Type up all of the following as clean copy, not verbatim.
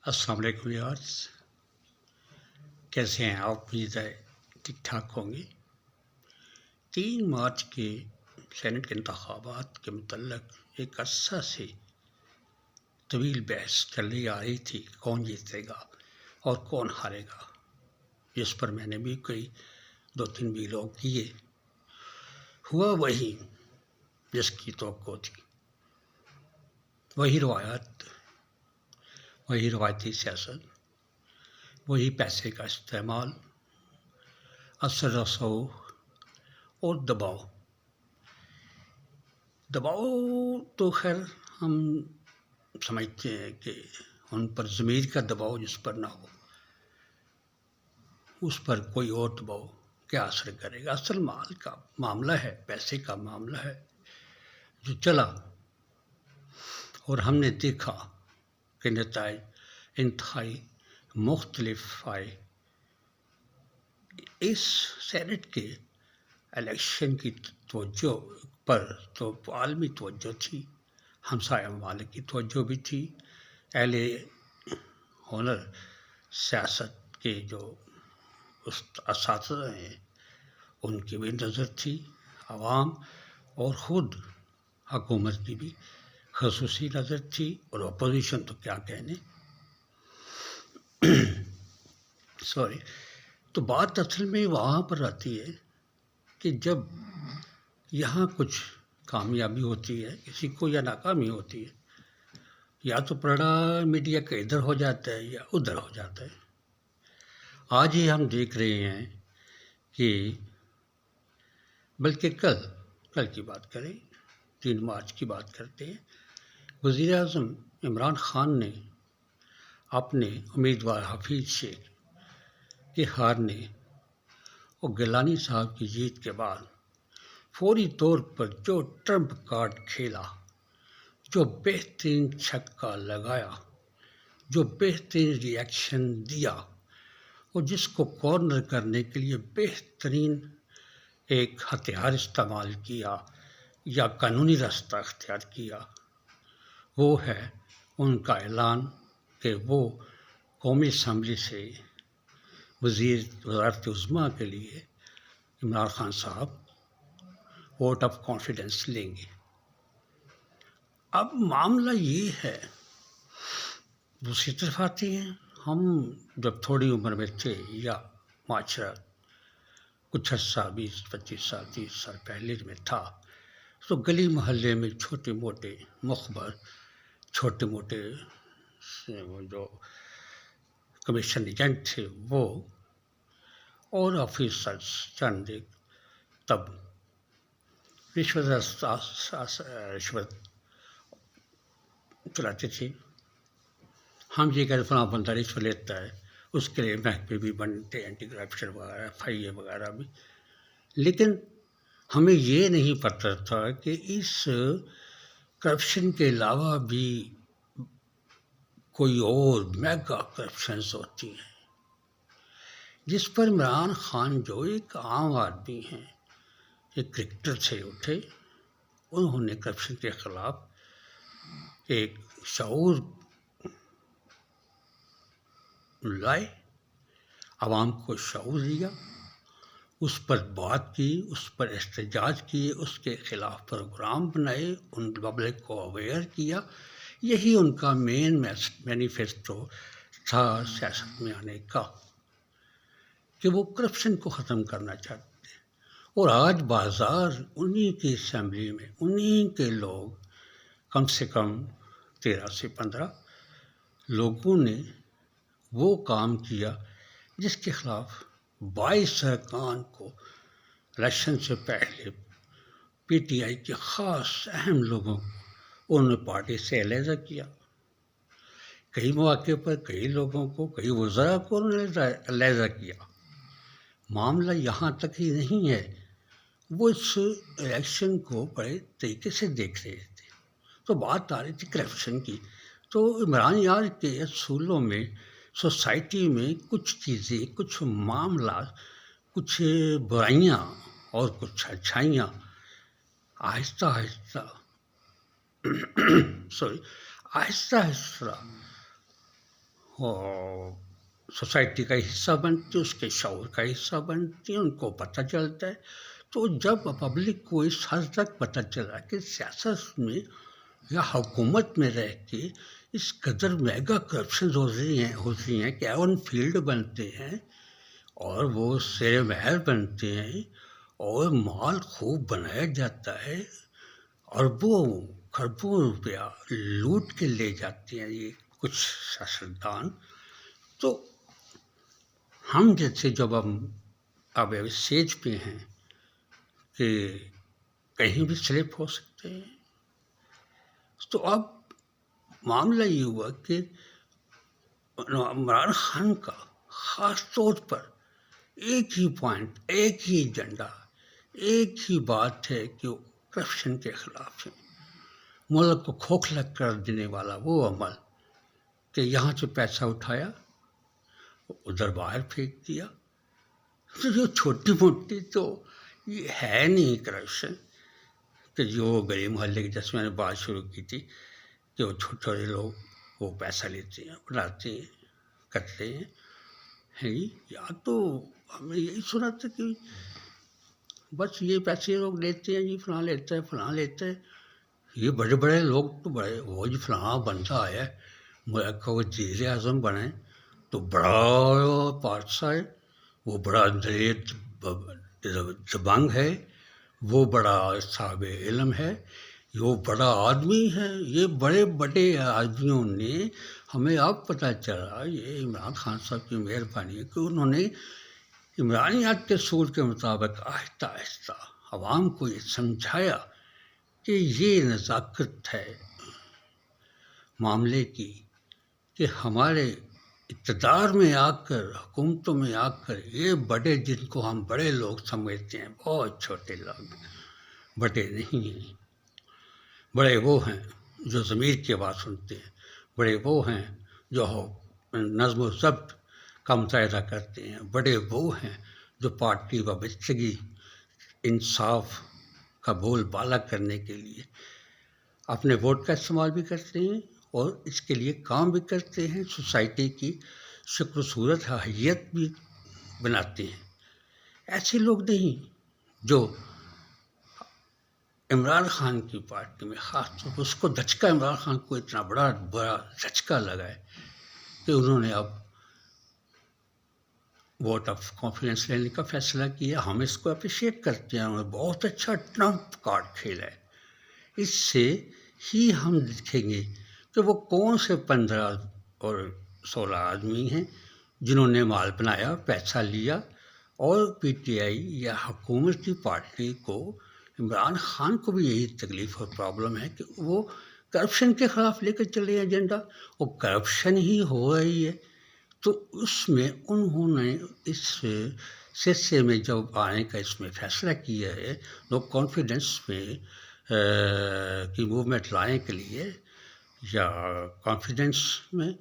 السلام علیکم یارس، کیسے ہیں آپ؟ امید ہے ٹھیک ٹھاک ہوں گے۔ 3 مارچ کے سینٹ کے انتخابات کے متعلق ایک عرصہ سے طویل بحث چلی آ رہی تھی، کون جیتے گا اور کون ہارے گا، جس پر میں نے بھی کوئی 2-3 ویلوگ کیے۔ ہوا وہی جس کی توقع تھی، وہی روایات، وہی روایتی سیاست، وہی پیسے کا استعمال، اثر رسوخ اور دباؤ تو خیر ہم سمجھتے ہیں کہ ان پر ضمیر کا دباؤ جس پر نہ ہو، اس پر کوئی اور دباؤ کیا اثر کرے گا۔ اصل مال کا معاملہ ہے، پیسے کا معاملہ ہے جو چلا، اور ہم نے دیکھا کہ نتائج انتہائی مختلف آئے۔ اس سینٹ کے الیکشن کی توجہ پر تو عالمی توجہ تھی، ہمسایہ ممالک کی توجہ بھی تھی، اہل ہنر سیاست کے جو اساتذہ ہیں ان کی بھی نظر تھی، عوام اور خود حکومت کی بھی خصوصی نظر تھی، اور اپوزیشن تو کیا کہنے۔ تو بات اصل میں وہاں پر آتی ہے کہ جب یہاں کچھ کامیابی ہوتی ہے کسی کو یا ناکامی ہوتی ہے، یا تو پڑھا میڈیا کا ادھر ہو جاتا ہے یا ادھر ہو جاتا ہے۔ آج ہی ہم دیکھ رہے ہیں کہ بلکہ کل کی بات کریں، 3 مارچ کی بات کرتے ہیں، وزیر اعظم عمران خان نے اپنے امیدوار حفیظ شیخ کے ہارنے اور گیلانی صاحب کی جیت کے بعد فوری طور پر جو ٹرمپ کارڈ کھیلا، جو بہترین چھکا لگایا، جو بہترین ری ایکشن دیا، اور جس کو کارنر کرنے کے لیے بہترین ایک ہتھیار استعمال کیا یا قانونی راستہ اختیار کیا، وہ ہے ان کا اعلان کہ وہ قومی اسمبلی سے وزارت عظمیٰ کے لیے عمران خان صاحب ووٹ آف کانفیڈنس لیں گے۔ اب معاملہ یہ ہے، دوسری طرف آتے ہیں، ہم جب تھوڑی عمر میں تھے یا معاشرہ کچھ عرصہ 20-25 سال 30 سال پہلے میں تھا، تو گلی محلے میں چھوٹے موٹے مخبر، چھوٹے موٹے جو کمیشن ایجنٹ تھے وہ، اور آفیسرز چند تب رشوت چلاتے تھے۔ ہم یہ کہتے فلاں بندہ رشوت لیتا ہے، اس کے لیے محکمے بھی بنتے، اینٹی کرپشن وغیرہ FIA وغیرہ بھی، لیکن ہمیں یہ نہیں پتہ تھا کہ اس کرپشن کے علاوہ بھی کوئی اور میگا کرپشنز ہوتی ہیں، جس پر عمران خان جو ایک عام آدمی ہیں، ایک کرکٹر سے اٹھے، انہوں نے کرپشن کے خلاف ایک شعور لائے، عوام کو شعور دیا، اس پر بات کی، اس پر احتجاج کیے، اس کے خلاف پروگرام بنائے، ان پبلک کو اویئر کیا۔ یہی ان کا مین مینیفیسٹو تھا سیاست میں آنے کا، کہ وہ کرپشن کو ختم کرنا چاہتے ہیں۔ اور آج بازار انہی کی اسمبلی میں انہی کے لوگ، کم سے کم 13 سے 15 لوگوں نے وہ کام کیا جس کے خلاف 22 ارکان کو الیکشن سے پہلے PTI کے خاص اہم لوگوں کو انہوں نے پارٹی سے علیحدہ کیا۔ کئی مواقع پر کئی لوگوں کو، کئی وزراء کو انہوں نے علیحدہ کیا۔ معاملہ یہاں تک ہی نہیں ہے، وہ اس الیکشن کو بڑے طریقے سے دیکھ رہے تھے۔ تو بات آ رہی تھی کرپشن کی، تو عمران یار کے اصولوں میں، سوسائٹی میں کچھ چیزیں، کچھ معاملات، کچھ برائیاں اور کچھ اچھائیاں آہستہ آہستہ سوسائٹی کا حصہ بنتی ہیں، اس کے شعور کا حصہ بنتی ہیں، ان کو پتہ چلتا ہے. تو جب پبلک کو اس حد تک پتہ چلا کہ سیاست میں یا حکومت میں رہ کے اس قدر میگا کرپشن ہوتی ہیں کہ ایون فیلڈ بنتے ہیں اور وہ زیر محل بنتے ہیں اور مال خوب بنایا جاتا ہے، اربوں خربوں روپیہ لوٹ کے لے جاتے ہیں یہ کچھ سیاستدان. تو ہم جیسے جب ہم اب اسٹیج پہ ہیں کہ کہیں بھی سلپ ہو سکتے ہیں، تو اب معاملہ یہ ہوا کہ عمران خان کا خاص طور پر ایک ہی پوائنٹ، ایک ہی ایجنڈا، ایک ہی بات ہے کہ وہ کرپشن کے خلاف ہے. ملک کو کھوکھلا کر دینے والا وہ عمل کہ یہاں سے پیسہ اٹھایا ادھر باہر پھینک دیا. تو جو چھوٹی موٹی تو یہ ہے نہیں کرپشن کہ جو گلی محلے کی جیسے میں نے بات شروع کی تھی کہ وہ چھوٹے چھوٹے لوگ وہ پیسہ لیتے ہیں، بناتے ہیں، کرتے ہیں. یا تو ہمیں یہی سنا تھا کہ بس یہ پیسے لوگ لیتے ہیں، جی فلاں لیتا ہے، فلاں لیتا ہے. یہ بڑے بڑے لوگ تو بڑے وہ جی فلاں بنتا آیا ہے ملک کا وزیر اعظم بنے تو بڑا بادشاہ ہے، وہ بڑا دبنگ ہے، وہ بڑا صاحب علم ہے، وہ بڑا آدمی ہے. یہ بڑے بڑے آدمیوں نے ہمیں اب پتہ چلا یہ عمران خان صاحب کی مہربانی ہے کہ انہوں نے عمرانیات کے اصول کے مطابق آہستہ آہستہ عوام کو یہ سمجھایا کہ یہ نزاکت ہے معاملے کی کہ ہمارے اقتدار میں آ کر، حکومتوں میں آ کر یہ بڑے جن کو ہم بڑے لوگ سمجھتے ہیں بہت چھوٹے لوگ، بڑے نہیں ہیں. بڑے وہ ہیں جو ضمیر کی آواز سنتے ہیں، بڑے وہ ہیں جو نظم و ضبط کا مظاہرہ کرتے ہیں، بڑے وہ ہیں جو پارٹی وابستگی، انصاف کا بول بالا کرنے کے لیے اپنے ووٹ کا استعمال بھی کرتے ہیں اور اس کے لیے کام بھی کرتے ہیں، سوسائٹی کی شکل و صورت حیت بھی بناتے ہیں. ایسے لوگ نہیں جو عمران خان کی پارٹی میں خاص طور پر اس کو دھچکا، عمران خان کو اتنا بڑا دھچکا لگا ہے کہ انہوں نے اب ووٹ آف کانفیڈنس لینے کا فیصلہ کیا. ہم اس کو اپریشیٹ کرتے ہیں، ہمیں بہت اچھا ٹرمپ کارڈ کھیلا ہے. اس سے ہی ہم دیکھیں گے کہ وہ کون سے 15 اور 16 آدمی ہیں جنہوں نے مال بنایا، پیسہ لیا اور پی ٹی آئی یا حکومت کی پارٹی کو، عمران خان کو بھی یہی تکلیف اور پرابلم ہے کہ وہ کرپشن کے خلاف لے کر چلے ایجنڈا، وہ کرپشن ہی ہو رہی ہے. تو اس میں انہوں نے اس سلسلے میں جب آنے کا اس میں فیصلہ کیا ہے، نو کانفیڈنس میں کی موومنٹ لانے کے لیے یا کانفیڈنس میں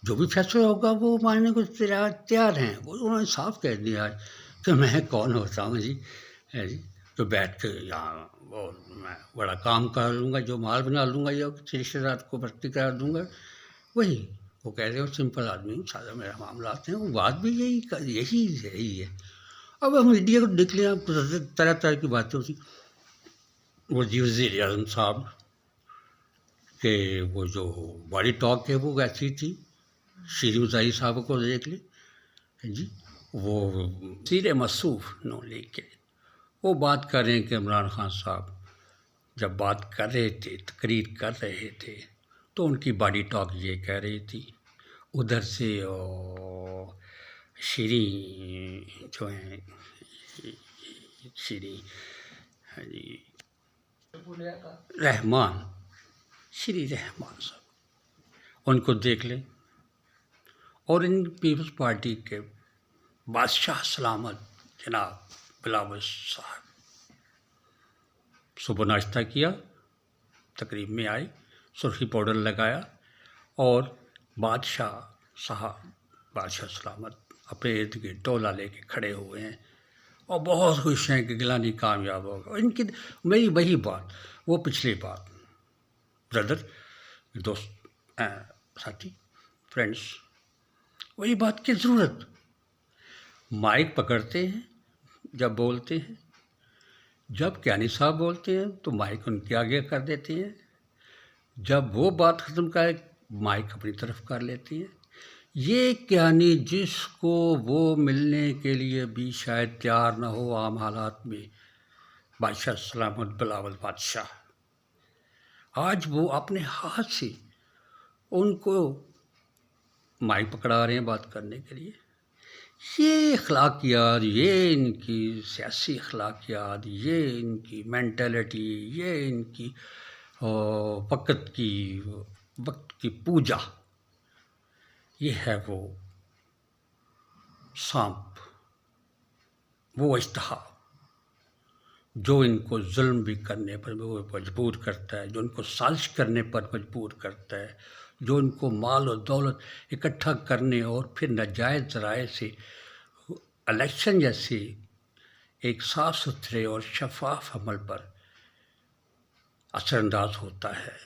جو بھی فیصلہ ہوگا وہ ماننے کو تیار ہیں. وہ انہوں نے صاف کہہ دیا ہے کہ میں کون ہوتا ہوں جی تو بیٹھ کے یہاں وہ میں بڑا کام کر لوں گا، جو مال بنا لوں گا یا رشتے دار کو بھرتی کرا دوں گا. وہی وہ کہہ رہے ہیں سمپل آدمی ہوں، سارا میرا معاملات ہیں. وہ بات بھی یہی ہے. اب ہم میڈیا کو دیکھ لیں، طرح طرح کی باتیں ہوتی. وہ وزیر اعظم صاحب کہ وہ جو باڈی ٹاک ہے وہ ایسی تھی. شیریں مظاہری صاحب کو دیکھ لیں جی، وہ سیر مصروف نو لے کے وہ بات کر رہے ہیں کہ عمران خان صاحب جب بات کر رہے تھے، تقریر کر رہے تھے تو ان کی باڈی ٹاک یہ کہہ رہی تھی. ادھر سے شیریں جو ہیں شیریں رحمان، شری رحمان صاحب، ان کو دیکھ لیں. اور ان پیپلز پارٹی کے بادشاہ سلامت جناب بلاول صاحب صبح ناشتہ کیا، تقریب میں آئے، سرخی پاؤڈر لگایا اور بادشاہ صاحب، بادشاہ سلامت اپنے ارد گرد ڈولا لے کے کھڑے ہوئے ہیں اور بہت خوش ہیں کہ گیلانی کامیاب ہوگا. ان کی میری وہی بات، وہ پچھلی بات، بردر، دوست، ساتھی، فرینڈس، وہی بات کی ضرورت. مائک پکڑتے ہیں جب بولتے ہیں، جب کیانی صاحب بولتے ہیں تو مائک ان کے آگے کر دیتے ہیں، جب وہ بات ختم کرے مائک اپنی طرف کر لیتی ہیں. یہ کیانی جس کو وہ ملنے کے لیے بھی شاید تیار نہ ہو عام حالات میں، بادشاہ سلامت بلاول بادشاہ، آج وہ اپنے ہاتھ سے ان کو مائک پکڑا رہے ہیں بات کرنے کے لیے. یہ اخلاقیات، یہ ان کی سیاسی اخلاقیات، یہ ان کی مینٹلٹی، یہ ان کی وقت کی پوجا، یہ ہے وہ سانپ، وہ اشتہا جو ان کو ظلم بھی کرنے پر مجبور کرتا ہے، جو ان کو سازش کرنے پر مجبور کرتا ہے، جو ان کو مال و دولت اکٹھا کرنے اور پھر ناجائز ذرائع سے الیکشن جیسے ایک صاف ستھرے اور شفاف عمل پر اثر انداز ہوتا ہے.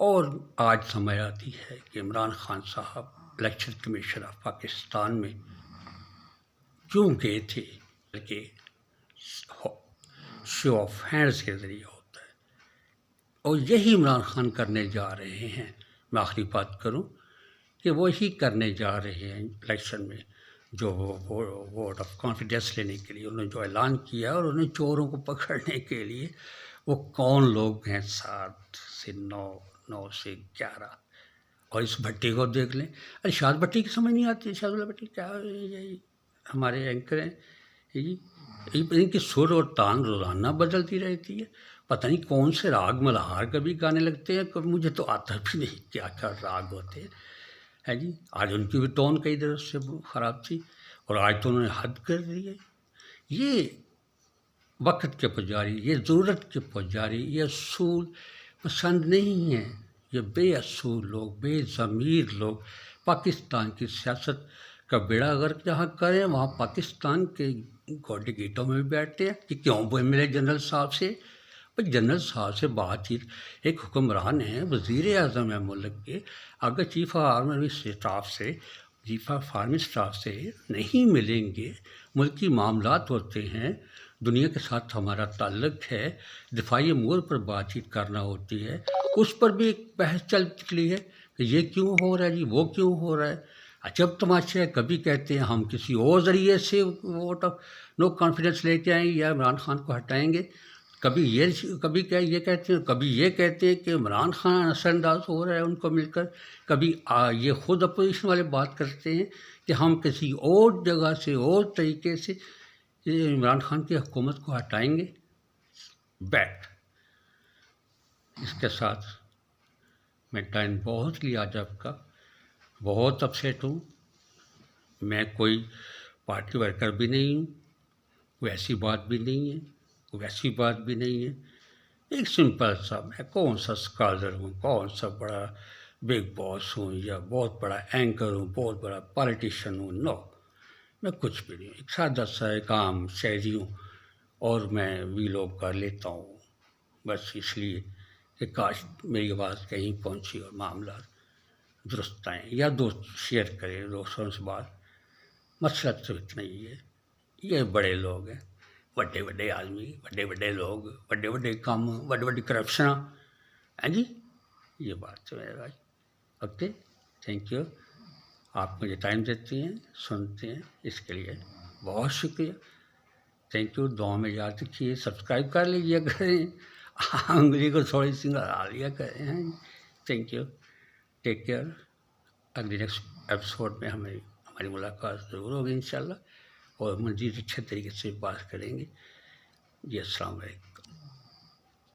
اور آج سمجھ آتی ہے کہ عمران خان صاحب الیکشن کمیشن آف پاکستان میں کیوں گئے تھے، کہ شو آف ہینڈز کے ذریعے ہوتا ہے، اور یہی عمران خان کرنے جا رہے ہیں. میں آخری بات کروں کہ وہی کرنے جا رہے ہیں الیکشن میں، جو ووٹ آف کانفیڈنس لینے کے لیے انہوں نے جو اعلان کیا، اور انہیں چوروں کو پکڑنے کے لیے وہ کون لوگ ہیں 7 سے 9 سے 11. اور اس بھٹی کو دیکھ لیں. ارے شاد بھٹی کی سمجھ نہیں آتی، شاد اللہ بھٹی کیا ہمارے اینکر ہیں جی، ان کی سر اور تان روزانہ بدلتی رہتی ہے. پتہ نہیں کون سے راگ ملہار کبھی گانے لگتے ہیں، کبھی مجھے تو آتا بھی نہیں کیا کیا راگ ہوتے ہیں. ہے جی، آج ان کی بھی ٹون کئی طرح سے خراب تھی، اور آج تو انہوں نے حد کر دی ہے. یہ وقت کے پجاری، یہ ضرورت کے پجاری، یہ اصول پسند نہیں ہیں. یہ بے اصول لوگ، بے ضمیر لوگ پاکستان کی سیاست کا بیڑا غرق جہاں کریں، وہاں پاکستان کے گوڈی گیٹوں میں بھی بیٹھتے ہیں کہ کیوں وہ ملے جنرل صاحب سے. جنرل صاحب سے بات چیت، ایک حکمران ہیں، وزیر اعظم ہے ملک کے، اگر چیف آف آرمی اسٹاف سے نہیں ملیں گے، ملکی معاملات ہوتے ہیں، دنیا کے ساتھ ہمارا تعلق ہے، دفاعی امور پر بات چیت کرنا ہوتی ہے، اس پر بھی ایک بحث چل نکلی ہے کہ یہ کیوں ہو رہا ہے جی، وہ کیوں ہو رہا ہے. عجب تماشا ہے، کبھی کہتے ہیں ہم کسی اور ذریعے سے ووٹ آف نو کانفیڈنس لے کے آئیں گے یا عمران خان کو ہٹائیں گے، کبھی یہ کہتے ہیں، کبھی یہ کہتے ہیں کہ عمران خان اثر انداز ہو رہا ہے ان کو مل کر، کبھی یہ خود اپوزیشن والے بات کرتے ہیں کہ ہم کسی اور جگہ سے اور طریقے سے عمران خان کی حکومت کو ہٹائیں گے. بیٹ اس کے ساتھ میں ٹائم بہت لیا آج آپ کا، بہت اپسیٹ ہوں. میں کوئی پارٹی ورکر بھی نہیں ہوں، کوئی ایسی بات بھی نہیں ہے، کوئی ایسی بات بھی نہیں ہے. ایک سمپل سا، میں کون سا اسکالر ہوں، کون سا بڑا بگ باس ہوں، یا بہت بڑا اینکر ہوں، بہت بڑا پالیٹیشین ہوں. نو، میں کچھ بھی نہیں ہوں، ایک سادہ سا ایک عام شہری ہوں، اور میں ویلوگ کر لیتا ہوں بس اس لیے کہ کاش میری آواز کہیں پہنچی اور معاملات درست آئیں، یا دوست شیئر کریں دوستوں سے بات. مسئلہ تو اتنا ہی ہے. یہ بڑے لوگ ہیں، بڑے بڑے آدمی، بڑے بڑے لوگ، بڑے بڑے کام، بڑی بڑی کرپشن ہیں جی. یہ بات ہے میرے بھائی. Okay, thank you. آپ مجھے ٹائم دیتے ہیں، سنتے ہیں، اس کے لیے بہت شکریہ. Thank you. دعاؤں میں یاد رکھیے، سبسکرائب کر لیجیے کریں، انگلی کو تھوڑی سی لڑا لیا کریں. Thank you. Take care. اگلی نیکسٹ ایپیسوڈ میں ہماری ملاقات ضرور ہوگی انشاءاللہ، اور مزید اچھے طریقے سے بات کریں گے. جی السلام علیکم.